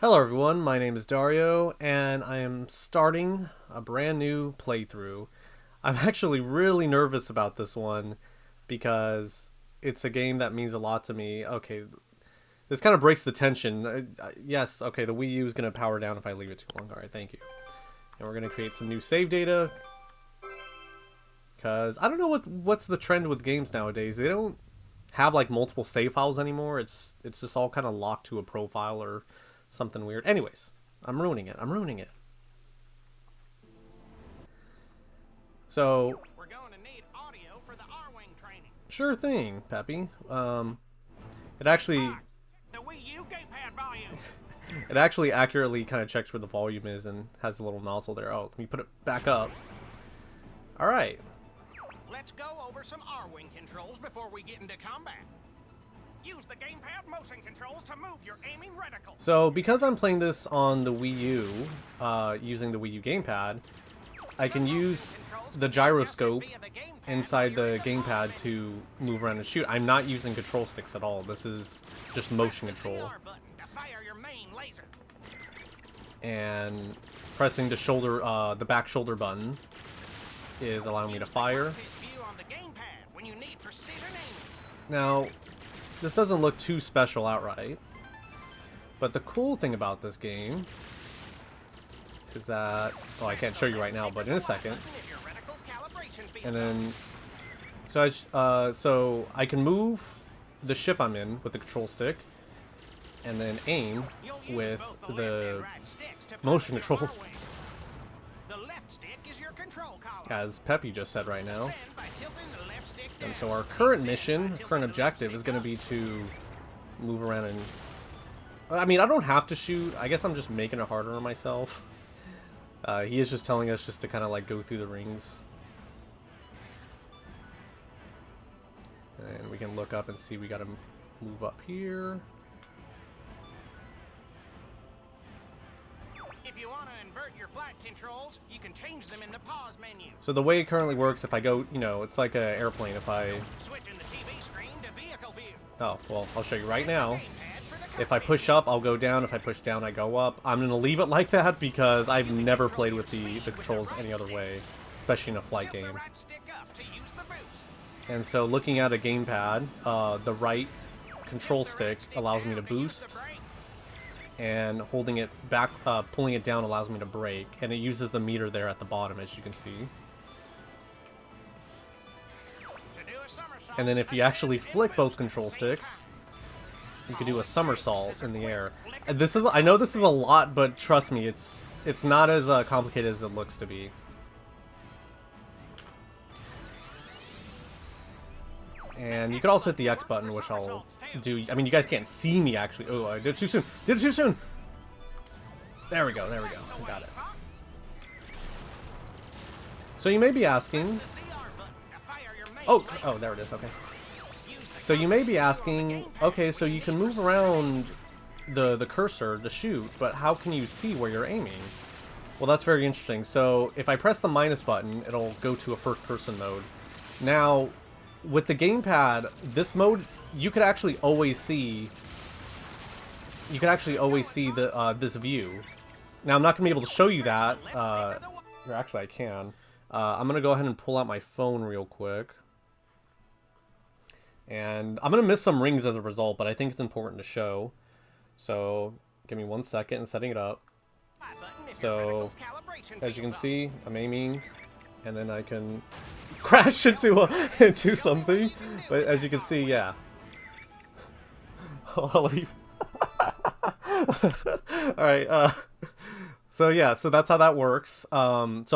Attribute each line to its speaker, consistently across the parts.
Speaker 1: Hello everyone, my name is Dario, and I am starting a brand new playthrough. I'm actually really nervous about this one because it's a game that means a lot to me. Okay, this kind of breaks the tension. Yes, okay, the Wii U is going to power down if I leave it too long. Alright, thank you. And we're going to create some new save data because I don't know what's the trend with games nowadays. They don't have like multiple save files anymore. It's just all kind of locked to a profile or something weird. Anyways, I'm ruining it. So,
Speaker 2: we're going to need audio for the R-Wing training.
Speaker 1: Sure thing, Peppy. It actually
Speaker 2: The Wii U gamepad volume.
Speaker 1: it actually accurately kind of checks where the volume is and has a little nozzle there. Oh, let me put it back up. All right.
Speaker 2: Let's go over some R-Wing controls before we get into combat. Use the gamepad motion controls to move your aiming reticle.
Speaker 1: So, because I'm playing this on the Wii U, using the Wii U gamepad, I can use the gyroscope inside the gamepad to move around and shoot. I'm not using control sticks at all. This is just motion control. And pressing the shoulder, the back shoulder button is allowing me to fire. Now, this doesn't look too special outright, but the cool thing about this game is that, well, I can't show you right now, but in a second. And then, so I can move the ship I'm in with the control stick, and then aim with the motion controls, as Peppy just said right now. And so our current mission, current objective, is going to be to move around and... I mean, I don't have to shoot. I guess I'm just making it harder on myself. He is just telling us just to kind of like go through the rings. And we can look up and see we got to move up here.
Speaker 2: If you want to invert your flight controls, you can change them in the pause menu.
Speaker 1: So the way it currently works, if I go, you know, it's like an airplane. If I...
Speaker 2: Switching the TV screen to vehicle view.
Speaker 1: Oh, well, I'll show you right now. If I push up, I'll go down. If I push down, I go up. I'm going to leave it like that because I've never played with the controls any other way, especially in a flight game. And so looking at a gamepad, the right control stick allows me to boost, and holding it back, pulling it down allows me to brake, and it uses the meter there at the bottom, as you can see. And then if you actually flick both control sticks, you can do a somersault in the air. And this is, I know this is a lot, but trust me, it's not as complicated as it looks to be. And you can also hit the X button, which I'll do. I mean, you guys can't see me, actually. Oh, I did it too soon. Did it too soon! There we go, there we go. I got it. So you may be asking... Oh, there it is, okay. So you may be asking, okay, so you can move around the cursor to shoot, but how can you see where you're aiming? Well, that's very interesting. So if I press the minus button, it'll go to a first-person mode. Now, with the gamepad, this mode, you could actually always see... You could actually always see the this view. Now, I'm not going to be able to show you that. Or actually, I can. I'm going to go ahead and pull out my phone real quick. And I'm going to miss some rings as a result, but I think it's important to show. So, give me 1 second and setting it up. So, as you can see, I'm aiming, and then I can crash into something. But as you can see, yeah. I'll leave. Alright, so yeah, so that's how that works. So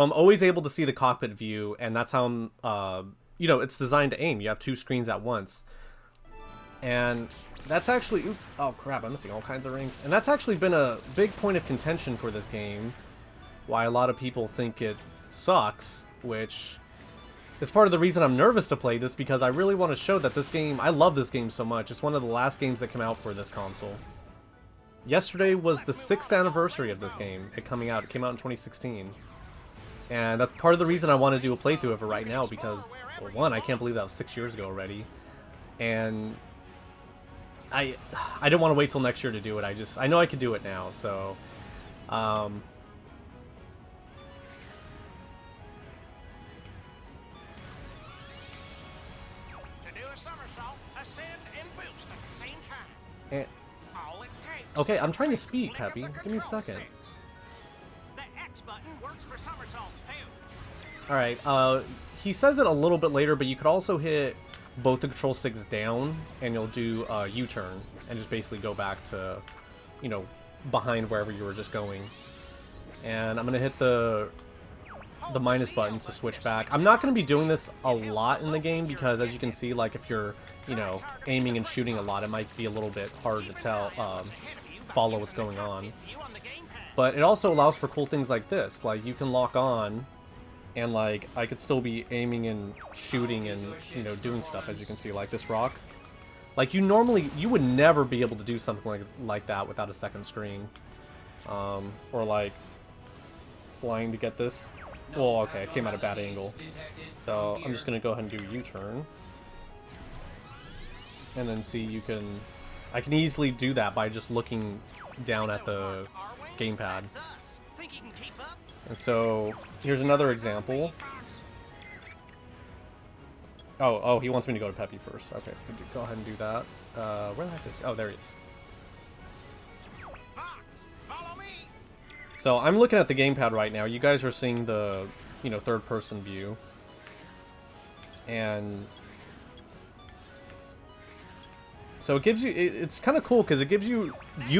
Speaker 1: I'm always able to see the cockpit view, and that's how I'm, you know, it's designed to aim. You have two screens at once. And that's actually... Oh crap, I'm missing all kinds of rings. And that's actually been a big point of contention for this game. Why a lot of people think it sucks, which is part of the reason I'm nervous to play this, because I really want to show that this game... I love this game so much. It's one of the last games that came out for this console. Yesterday was the 6th anniversary of this game. It came out in 2016. And that's part of the reason I want to do a playthrough of it right now, because, well, one, I can't believe that was 6 years ago already. And I didn't want to wait till next year to do it. I know I could do it now, so to
Speaker 2: do a somersault, ascend and boost at the same time.
Speaker 1: eh,
Speaker 2: All it takes.
Speaker 1: okay, I'm trying to
Speaker 2: is a
Speaker 1: speak,
Speaker 2: flick of
Speaker 1: Peppy.
Speaker 2: the
Speaker 1: Give me a
Speaker 2: control
Speaker 1: second.
Speaker 2: sticks. The X button works for somersaults too.
Speaker 1: All right. He says it a little bit later, but you could also hit both the control sticks down, and you'll do a U-turn and just basically go back to, you know, behind wherever you were just going. And I'm gonna hit the minus button to switch back. I'm not gonna be doing this a lot in the game because, as you can see, like if you're, you know, aiming and shooting a lot, it might be a little bit hard to tell, follow what's going on. But it also allows for cool things like this. Like you can lock on, and like I could still be aiming and shooting and, you know, doing stuff, as you can see, like this rock. Like you would never be able to do something like that without a second screen. Or like flying to get this. Well, okay, it came at a bad angle. So I'm just gonna go ahead and do U-turn. And then see, I can easily do that by just looking down at the gamepad. And so here's another example. Oh, he wants me to go to Peppy first. Okay, go ahead and do that. Where the heck is he? Oh, there he is. So I'm looking at the gamepad right now. You guys are seeing the, you know, third-person view. And so it gives you, it's kind of cool because it gives you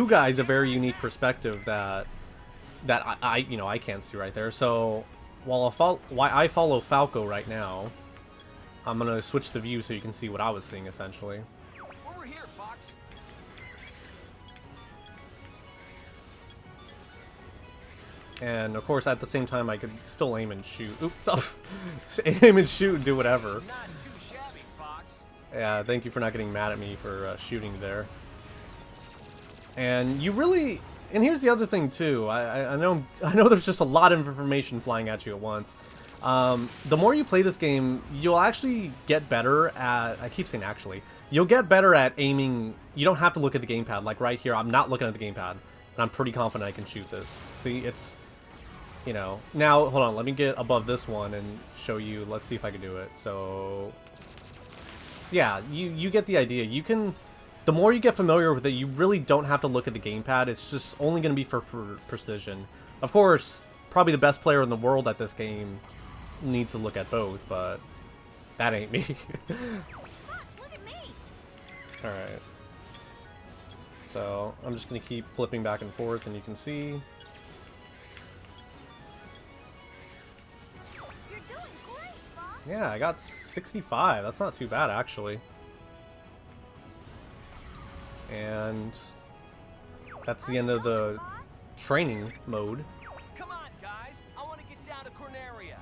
Speaker 1: guys a very unique perspective that I you know, I can't see right there. So while I follow Falco right now, I'm gonna switch the view so you can see what I was seeing essentially.
Speaker 2: Over here, Fox.
Speaker 1: And of course, at the same time, I could still aim and shoot. Oops, aim and shoot and do whatever.
Speaker 2: Not too shabby, Fox.
Speaker 1: Yeah, thank you for not getting mad at me for shooting there. And you really, and here's the other thing too. I know there's just a lot of information flying at you at once. The more you play this game, you'll actually get better at, I keep saying actually, you'll get better at aiming. You don't have to look at the gamepad. Like right here, I'm not looking at the gamepad, and I'm pretty confident I can shoot this. See, it's, you know, now, hold on, let me get above this one and show you, let's see if I can do it. So, yeah, you get the idea. You can, the more you get familiar with it, you really don't have to look at the gamepad. It's just only going to be for precision. Of course, probably the best player in the world at this game needs to look at both, but that ain't me.
Speaker 3: Fox, look at me.
Speaker 1: Alright. So, I'm just going to keep flipping back and forth, and you can see.
Speaker 3: You're doing great, Fox.
Speaker 1: Yeah, I got 65. That's not too bad, actually. And that's the end of the training mode.
Speaker 2: Come on, guys. I want to get down to Corneria.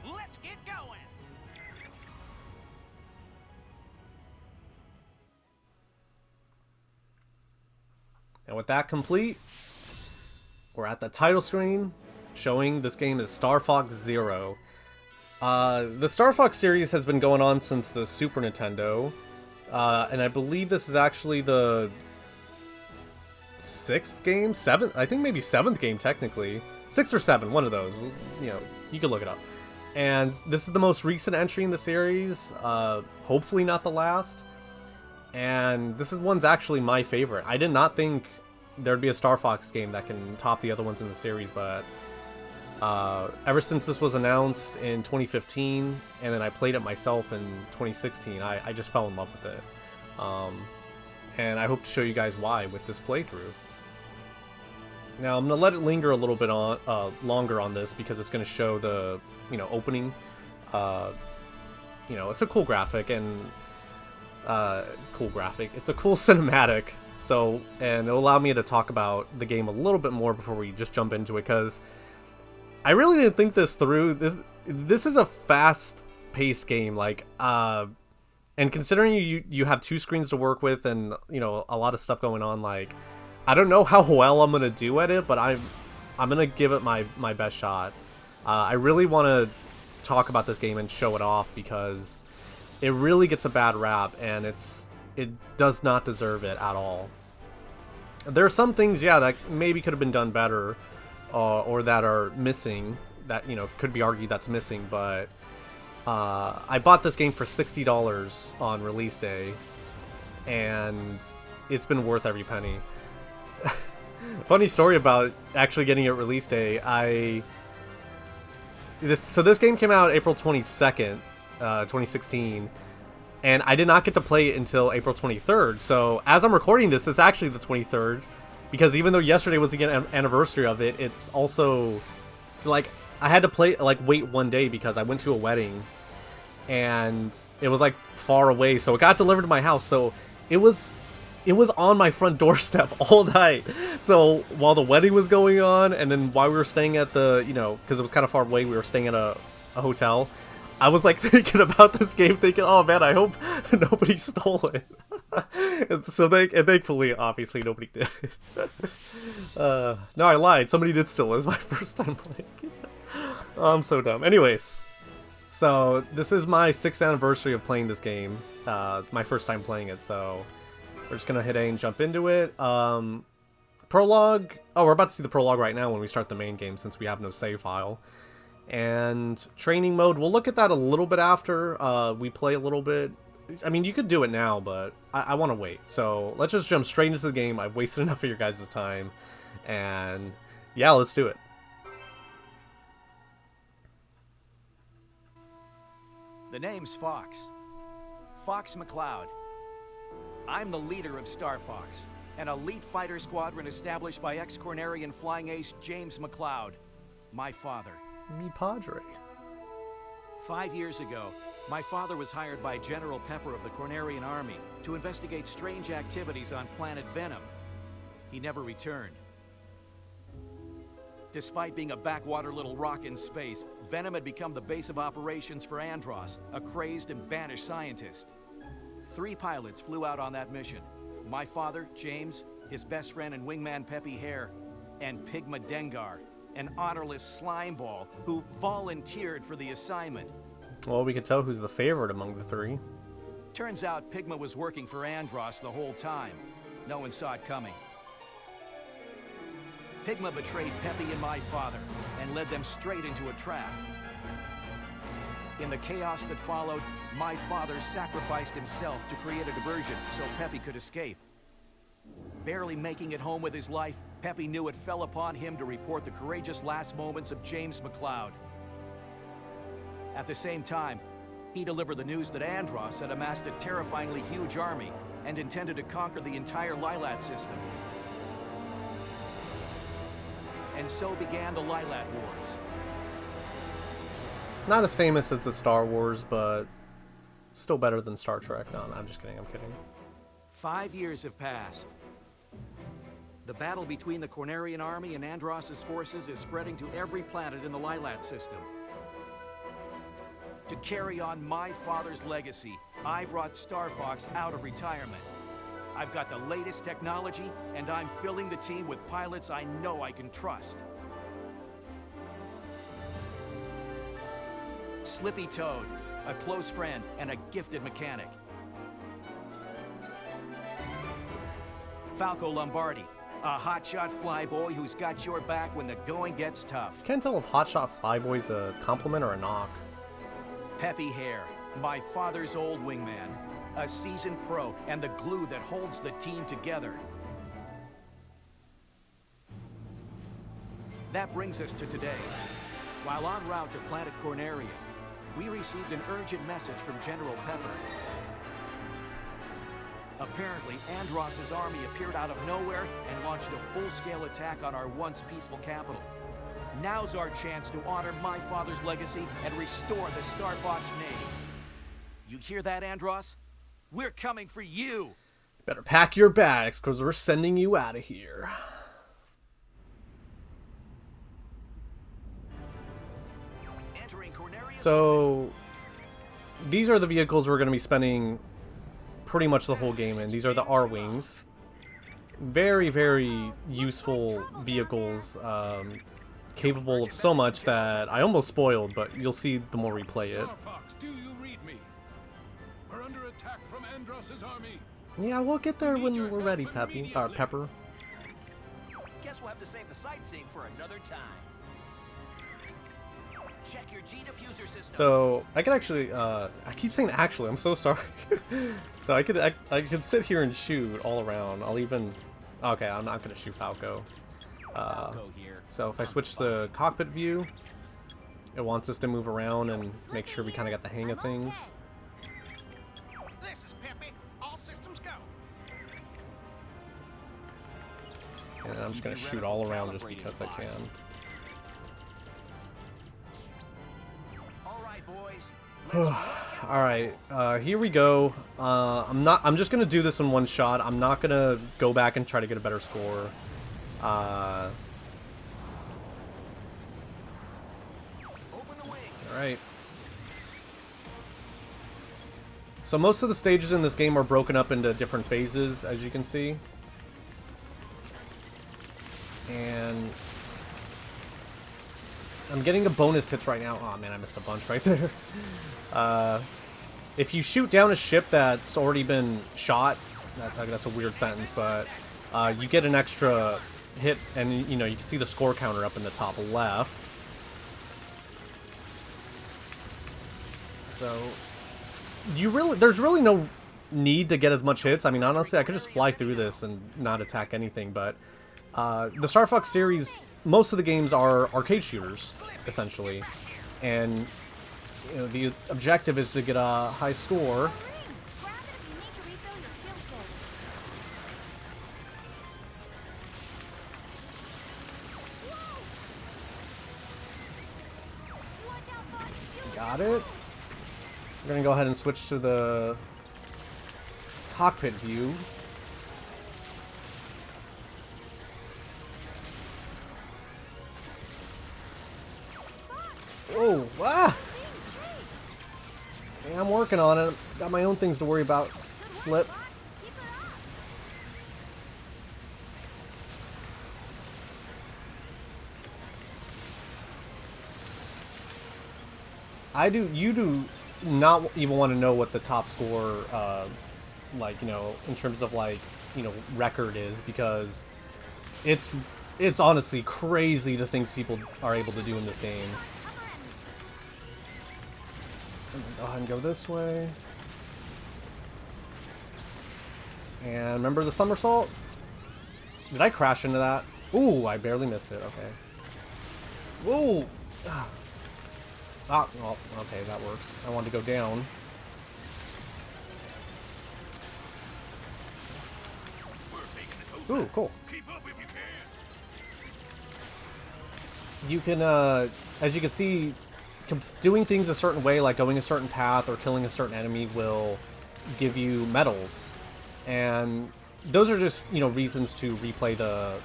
Speaker 2: Let's get going.
Speaker 1: And with that complete, we're at the title screen showing this game is Star Fox Zero. The Star Fox series has been going on since the Super Nintendo, and I believe this is actually the 6th game? 7th? I think maybe 7th game technically. 6 or 7, one of those. You know, you can look it up. And this is the most recent entry in the series, hopefully not the last. And this one's actually my favorite. I did not think there'd be a Star Fox game that can top the other ones in the series, but ever since this was announced in 2015, and then I played it myself in 2016, I just fell in love with it. And I hope to show you guys why with this playthrough. Now I'm gonna let it linger a little bit on longer on this because it's gonna show the, you know, opening. You know, it's a cool graphic and it's a cool cinematic. So, and it'll allow me to talk about the game a little bit more before we just jump into it, because I really didn't think this through. This is a fast-paced game, like, and considering you have 2 screens to work with and, you know, a lot of stuff going on, like, I don't know how well I'm gonna do at it, but I'm gonna give it my best shot. I really want to talk about this game and show it off because it really gets a bad rap, and it's, it does not deserve it at all. There are some things, yeah, that maybe could have been done better, or that are missing, that, you know, could be argued that's missing, but I bought this game for $60 on release day, and it's been worth every penny. Funny story about actually getting it release day. This game came out April 22nd, 2016, and I did not get to play it until April 23rd. So as I'm recording this, it's actually the 23rd, because even though yesterday was the anniversary of it, it's also like I had to wait one day because I went to a wedding, and it was like far away, so it got delivered to my house. So it was on my front doorstep all night. So while the wedding was going on, and then while we were staying at the, you know, because it was kind of far away, we were staying at a hotel, I was like thinking about this game, thinking, oh man, I hope nobody stole it. So thankfully, obviously, nobody did. No, I lied. Somebody did steal it. It was my first time playing it. Oh, I'm so dumb. Anyways, so this is my 6th anniversary of playing this game. My first time playing it, so we're just gonna hit A and jump into it. Prologue. Oh, we're about to see the prologue right now when we start the main game, since we have no save file. And training mode, we'll look at that a little bit after we play a little bit. I mean, you could do it now, but I want to wait. So let's just jump straight into the game. I've wasted enough of your guys' time, and yeah, let's do it.
Speaker 4: The name's Fox. Fox McCloud. I'm the leader of Star Fox, an elite fighter squadron established by ex-Cornerian flying ace James McCloud, my father.
Speaker 1: Mi padre.
Speaker 4: 5 years ago, my father was hired by General Pepper of the Cornerian Army to investigate strange activities on planet Venom. He never returned. Despite being a backwater little rock in space, Venom had become the base of operations for Andros, a crazed and banished scientist. 3 pilots flew out on that mission. My father, James, his best friend and wingman Peppy Hare, and Pigma Dengar, an honorless slimeball who volunteered for the assignment.
Speaker 1: Well, we could tell who's the favorite among the 3.
Speaker 4: Turns out Pigma was working for Andros the whole time. No one saw it coming. Pigma betrayed Peppy and my father and led them straight into a trap. In the chaos that followed, my father sacrificed himself to create a diversion so Peppy could escape. Barely making it home with his life, Peppy knew it fell upon him to report the courageous last moments of James McCloud. At the same time, he delivered the news that Andros had amassed a terrifyingly huge army and intended to conquer the entire Lylat System. And so began the Lylat Wars.
Speaker 1: Not as famous as the Star Wars, but still better than Star Trek. No, I'm just kidding. I'm kidding.
Speaker 4: 5 years have passed. The battle between the Cornerian Army and Andros' forces is spreading to every planet in the Lylat System. To carry on my father's legacy, I brought Star Fox out of retirement. I've got the latest technology, and I'm filling the team with pilots I know I can trust. Slippy Toad, a close friend and a gifted mechanic. Falco Lombardi, a hotshot flyboy who's got your back when the going gets tough.
Speaker 1: Can't tell if Hotshot Flyboy's a compliment or a knock.
Speaker 4: Peppy Hare, my father's old wingman, a seasoned pro and the glue that holds the team together. That brings us to today. While en route to planet Corneria, we received an urgent message from General Pepper. Apparently, Andros' army appeared out of nowhere and launched a full-scale attack on our once peaceful capital. Now's our chance to honor my father's legacy and restore the Star Fox name. You hear that, Andros? We're coming for you!
Speaker 1: Better pack your bags, because we're sending you out of here. So, these are the vehicles we're going to be spending pretty much the whole game in. These are the R-Wings. Very, very useful vehicles, capable of so much that I almost spoiled, but you'll see the more we play it.
Speaker 5: Star Fox, do you read me? We're under attack from Andros' army.
Speaker 1: Yeah, we'll get there when we're ready, Peppy. Pepper.
Speaker 4: Guess we'll have to save the sightseeing for another time. Check your G diffuser system.
Speaker 1: So I could actually, I keep saying actually. I'm so sorry. So I could sit here and shoot all around. I'll even. Okay, I'm not gonna shoot Falco.
Speaker 4: Falco here.
Speaker 1: So if I switch the cockpit view, it wants us to move around and make sure we kind of got the hang of things.
Speaker 2: This is Peppy. All systems go.
Speaker 1: And I'm just gonna shoot all around just because I can.
Speaker 4: All right, boys.
Speaker 1: All right, here we go. I'm just gonna do this in one shot. I'm not gonna go back and try to get a better score.
Speaker 4: Open the wings.
Speaker 1: All right. So most of the stages in this game are broken up into different phases, as you can see. And I'm getting a bonus hits right now. Oh man, I missed a bunch right there. If you shoot down a ship that's already been shot, that's a weird sentence, but you get an extra hit, and you know you can see the score counter up in the top left. So there's really no need to get as much hits. I mean, honestly, I could just fly through this and not attack anything, but the Star Fox series, most of the games are arcade shooters, essentially, and you know, the objective is to get a high score. Got it. We're gonna go ahead and switch to the cockpit view. Oh, ah! Yeah, I'm working on it. Got my own things to worry about. Slip. You do not even want to know what the top score, like, you know, in terms of, like, you know, record is, because it's honestly crazy the things people are able to do in this game. Go ahead and go this way. And remember the somersault? Did I crash into that? Ooh, I barely missed it. Okay. Ooh! Ah, well, okay, that works. I wanted to go down. Ooh, cool. You can, as you can see, doing things a certain way, like going a certain path or killing a certain enemy, will give you medals, and those are just, you know, reasons to replay the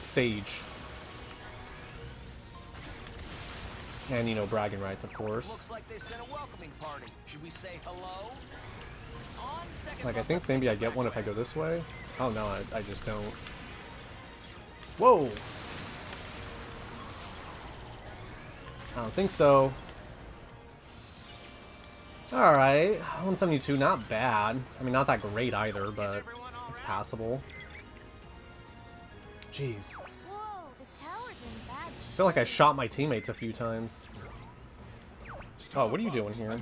Speaker 1: stage, and, you know, bragging rights, of course.
Speaker 4: Looks like they sent a welcoming party. Should we say hello?
Speaker 1: Like, I think maybe I get one if I go this way. Oh no, I just don't. Whoa. I don't think so. Alright, 172, not bad. I mean, not that great either, but it's passable. Jeez.
Speaker 3: Whoa, the tower's in bad
Speaker 1: I feel like I shot my teammates a few times. Oh, what are you doing here?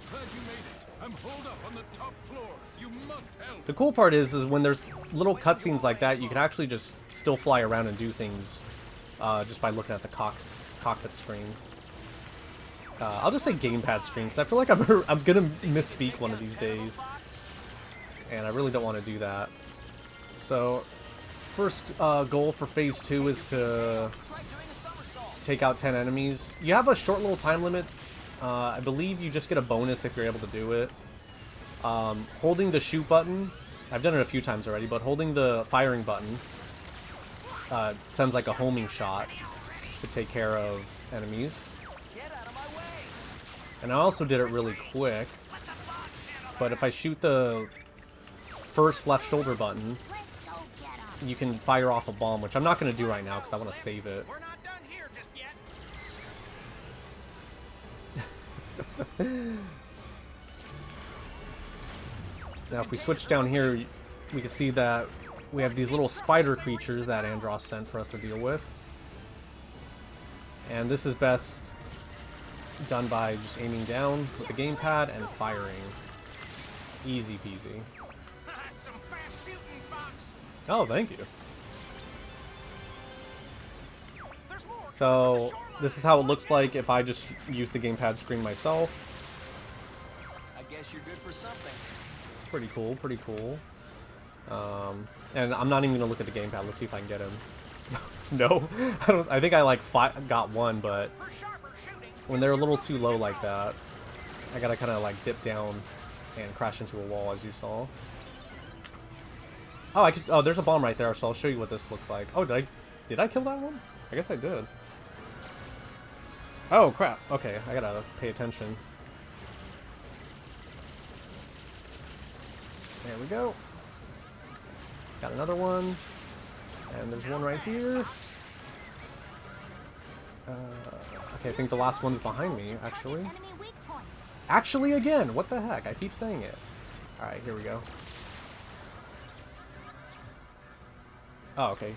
Speaker 1: The cool part is when there's little cutscenes like that, you can actually just still fly around and do things just by looking at the cockpit screen. I'll just say gamepad screen, because I feel like I'm gonna misspeak one of these days, and I really don't want to do that. So, first goal for Phase 2 is to take out 10 enemies. You have a short little time limit. I believe you just get a bonus if you're able to do it. Holding the shoot button, I've done it a few times already, but holding the firing button sends like a homing shot to take care of enemies. And I also did it really quick, but if I shoot the first left shoulder button, you can fire off a bomb, which I'm not going to do right now because I want to save it.
Speaker 2: We're not done here just yet.
Speaker 1: Now if we switch down here, we can see that we have these little spider creatures that Andros sent for us to deal with. And this is best done by just aiming down with the gamepad and firing. Easy peasy.
Speaker 2: That's some fast shooting, Fox.
Speaker 1: Oh, thank you.
Speaker 2: There's more.
Speaker 1: So this is how it looks like if I just use the gamepad screen myself.
Speaker 4: I guess you're good for something.
Speaker 1: Pretty cool, pretty cool. And I'm not even gonna look at the gamepad. Let's see if I can get him. No, I think I like got one, but
Speaker 2: For sharper shooting.
Speaker 1: when they're a little too low like that, I gotta kind of like dip down and crash into a wall, as you saw. Oh, oh, there's a bomb right there, so I'll show you what this looks like. Oh, did I kill that one? I guess I did. Oh crap. Okay, I gotta pay attention. There we go. Got another one. And there's one right here. Okay, I think the last one's behind me, actually.
Speaker 3: Enemy weak point.
Speaker 1: Actually, again! What the heck? I keep saying it. Alright, here we go. Oh, okay.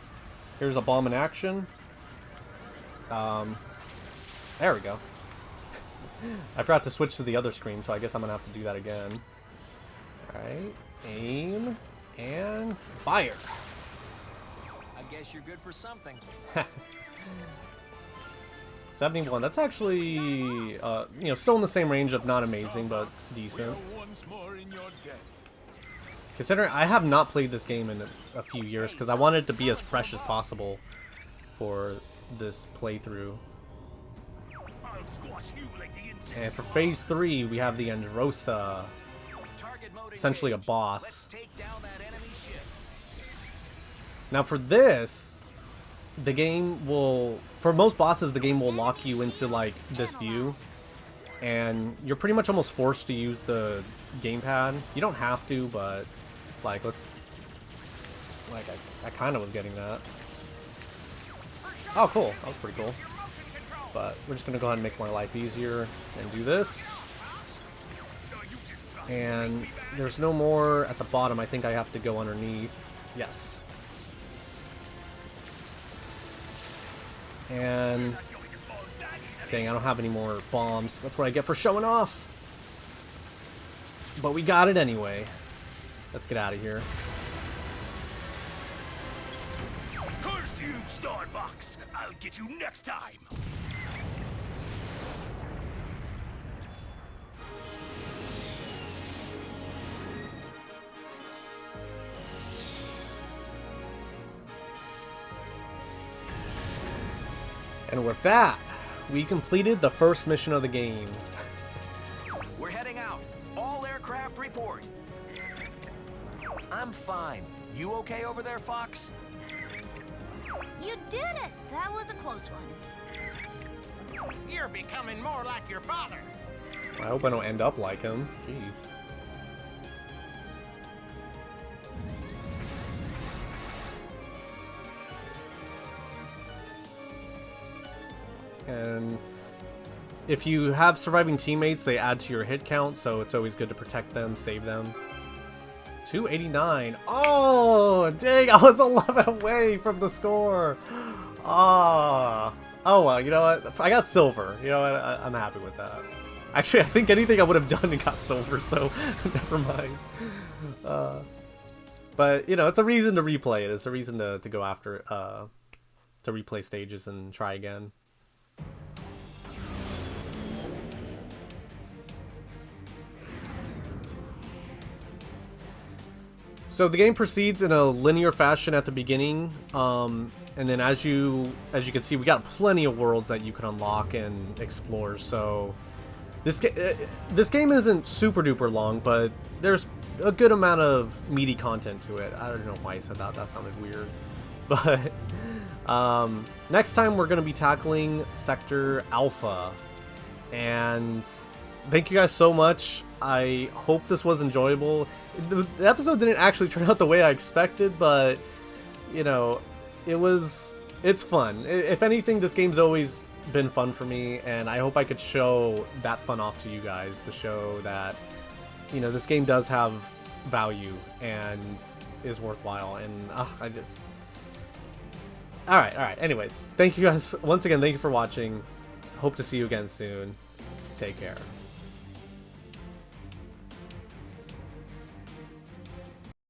Speaker 1: Here's a bomb in action. There we go. I forgot to switch to the other screen, so I guess I'm gonna have to do that again. Alright. Aim. And fire.
Speaker 4: I guess you're good for something.
Speaker 1: 71. That's actually, you know, still in the same range of not amazing, but decent. Considering I have not played this game in a few years, because I wanted it to be as fresh as possible for this playthrough. And for Phase 3, we have the Androsa, essentially a boss. Now for this, the game will, for most bosses, the game will lock you into like this view, and you're pretty much almost forced to use the gamepad. You don't have to, but like I kind of was getting that. Oh cool, that was pretty cool. But we're just gonna go ahead and make my life easier and do this. And there's no more at the bottom. I think I have to go underneath. Yes. And dang, I don't have any more bombs. That's what I get for showing off. But we got it anyway. Let's get out of here.
Speaker 2: Curse you, Star Fox! I'll get you next time.
Speaker 1: And with that, we completed the first mission of the game.
Speaker 4: We're heading out. All aircraft report. I'm fine. You okay over there, Fox?
Speaker 3: You did it! That was a close one.
Speaker 2: You're becoming more like your father.
Speaker 1: I hope I don't end up like him. Jeez. And if you have surviving teammates, they add to your hit count, so it's always good to protect them, save them. 289. Oh, dang, I was 11 away from the score. Ah. Oh, well, you know what? I got silver. You know what? I'm happy with that. Actually, I think anything I would have done got silver, so never mind. But, you know, it's a reason to replay it. It's a reason to go after, to replay stages and try again. So the game proceeds in a linear fashion at the beginning, and then as you can see, we got plenty of worlds that you can unlock and explore. So this game isn't super duper long, but there's a good amount of meaty content to it. I don't know why I said that. That sounded weird. But next time we're going to be tackling Sector Alpha, and thank you guys so much. I hope this was enjoyable. The episode didn't actually turn out the way I expected, but you know, it's fun. If anything, this game's always been fun for me, and I hope I could show that fun off to you guys, to show that, you know, this game does have value and is worthwhile. And I just... Alright. Anyways, thank you guys. Once again, thank you for watching. Hope to see you again soon. Take care.